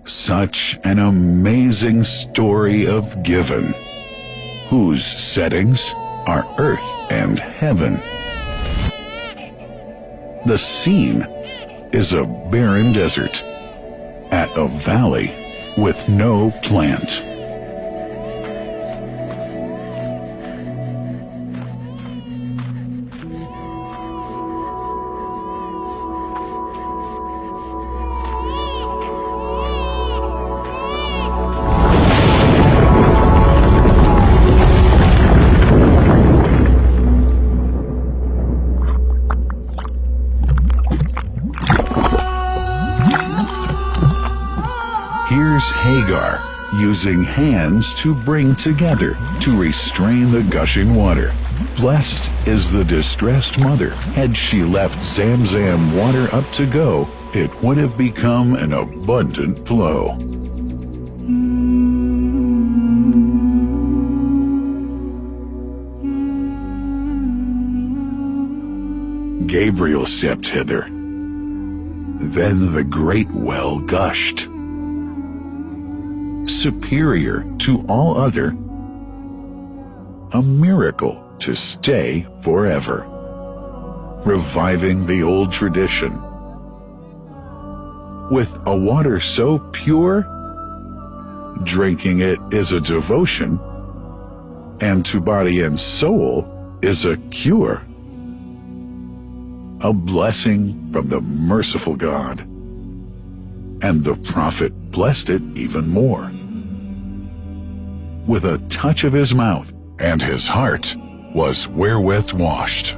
Such an amazing story of giving, whose settings are earth and heaven. The scene is a barren desert at a valley with no plant. Here's Hagar using hands to bring together to restrain the gushing water. Blessed is the distressed mother. Had she left Zam Zam water up to go, it would have become an abundant flow. Gabriel stepped hither. Then the great well gushed. Superior to all other, a miracle to stay forever, reviving the old tradition. With a water so pure, drinking it is a devotion, and to body and soul is a cure, a blessing from the merciful God. And the prophet blessed it even more. With a touch of his mouth, and his heart was wherewith washed.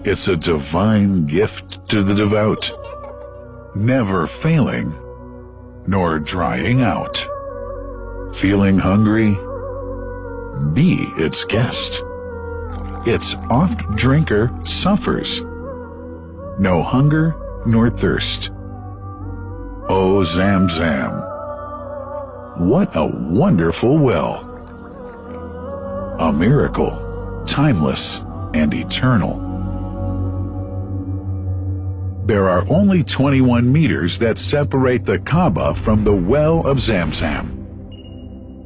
It's a divine gift to the devout, never failing, nor drying out. Feeling hungry? Be its guest. Its oft-drinker suffers, no hunger nor thirst. Oh, Zam Zam, what a wonderful well! A miracle, timeless and eternal. There are only 21 meters that separate the Kaaba from the well of Zam Zam.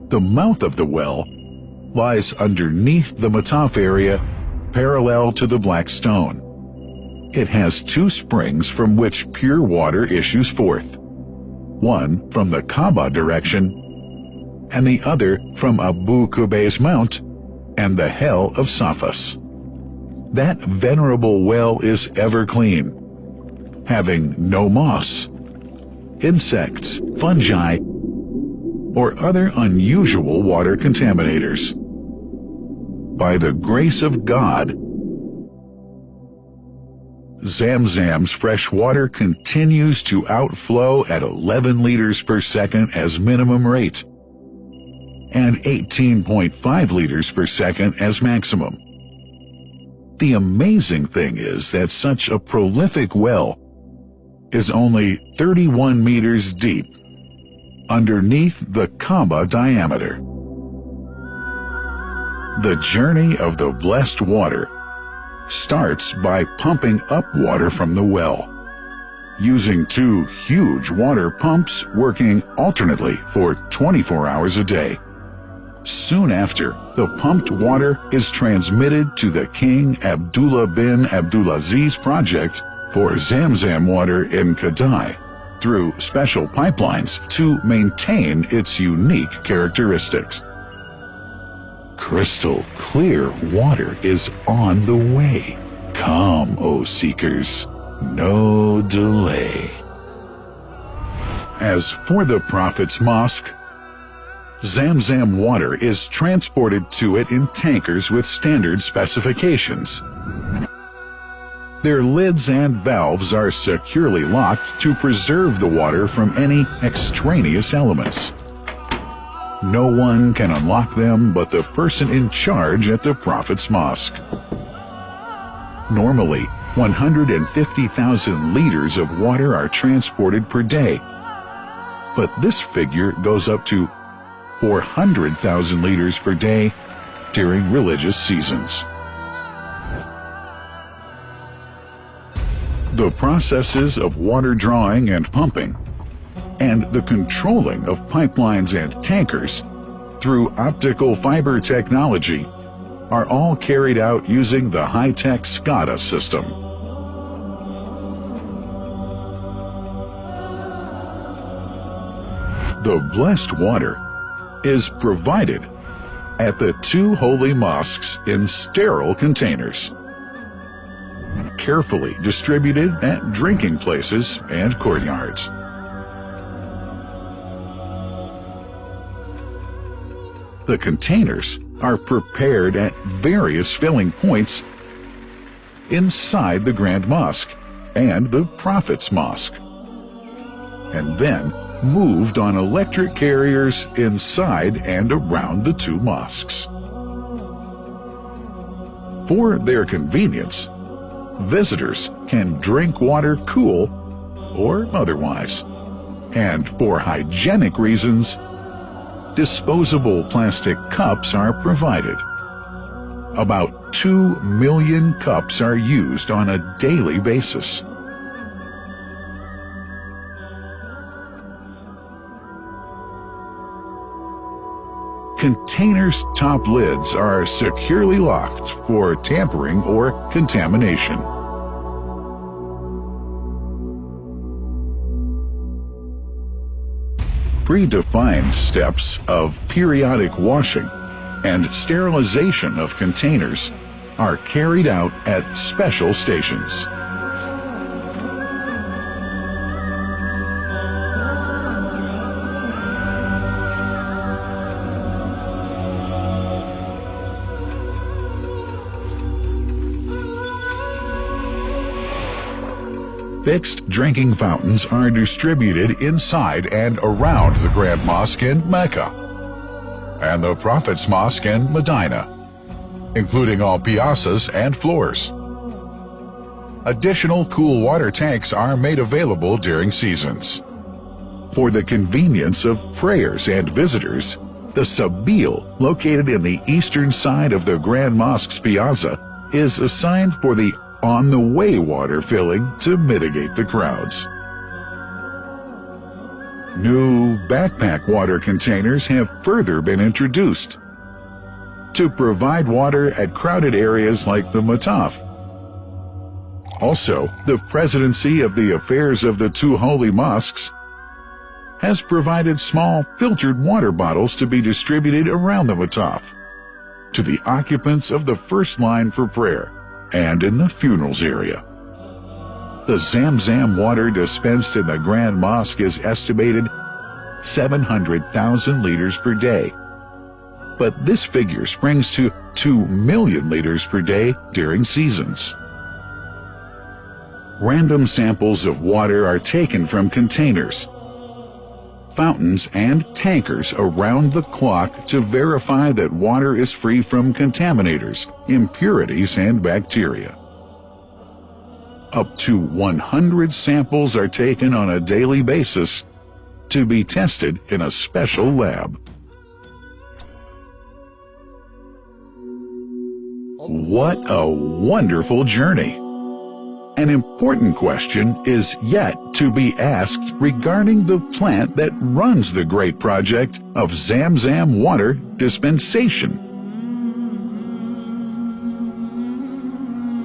The mouth of the well lies underneath the Mataf area, parallel to the black stone. It has two springs from which pure water issues forth. One from the Kaaba direction, and the other from Abu Qubay's mount and the hell of Safas. That venerable well is ever clean, having no moss, insects, fungi, or other unusual water contaminators. By the grace of God, Zam Zam's fresh water continues to outflow at 11 liters per second as minimum rate, and 18.5 liters per second as maximum. The amazing thing is that such a prolific well is only 31 meters deep, underneath the Kaaba diameter. The journey of the blessed water starts by pumping up water from the well, using two huge water pumps working alternately for 24 hours a day. Soon after, the pumped water is transmitted to the King Abdullah bin Abdulaziz project for Zam Zam water in Kadai through special pipelines to maintain its unique characteristics. Crystal clear water is on the way. Come, O seekers, no delay. As for the Prophet's mosque, Zam Zam water is transported to it in tankers with standard specifications. Their lids and valves are securely locked to preserve the water from any extraneous elements. No one can unlock them but the person in charge at the Prophet's mosque. Normally, 150,000 liters of water are transported per day, but this figure goes up to 400,000 liters per day during religious seasons. The processes of water drawing and pumping and the controlling of pipelines and tankers through optical fiber technology are all carried out using the high-tech SCADA system. The blessed water is provided at the two holy mosques in sterile containers, carefully distributed at drinking places and courtyards. The containers are prepared at various filling points inside the Grand Mosque and the Prophet's Mosque, and then moved on electric carriers inside and around the two mosques. For their convenience, visitors can drink water cool or otherwise, and for hygienic reasons, disposable plastic cups are provided. About 2 million cups are used on a daily basis. Containers' top lids are securely locked for tampering or contamination. Predefined steps of periodic washing and sterilization of containers are carried out at special stations. Fixed drinking fountains are distributed inside and around the Grand Mosque in Mecca and the Prophet's Mosque in Medina, including all piazzas and floors. Additional cool water tanks are made available during seasons. For the convenience of prayers and visitors, the Sabil, located in the eastern side of the Grand Mosque's piazza, is assigned for the on-the-way water filling to mitigate the crowds. New backpack water containers have further been introduced to provide water at crowded areas like the Mataf. Also, the Presidency of the Affairs of the Two Holy Mosques has provided small filtered water bottles to be distributed around the Mataf to the occupants of the first line for prayer and in the funerals area. The Zam Zam water dispensed in the Grand Mosque is estimated 700,000 liters per day, but this figure springs to 2 million liters per day during seasons. Random samples of water are taken from containers, fountains, and tankers around the clock to verify that water is free from contaminators, impurities, and bacteria. Up to 100 samples are taken on a daily basis to be tested in a special lab. What a wonderful journey! An important question is yet to be asked regarding the plant that runs the great project of Zam Zam water dispensation.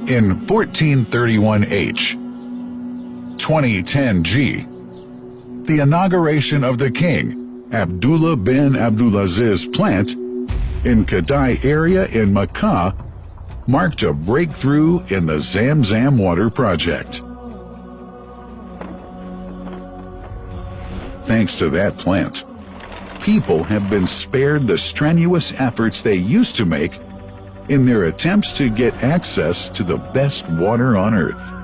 In 1431H, 2010G, the inauguration of the king, Abdullah bin Abdulaziz plant in Kadai area in Makkah marked a breakthrough in the Zam Zam water project. Thanks to that plant, people have been spared the strenuous efforts they used to make in their attempts to get access to the best water on earth.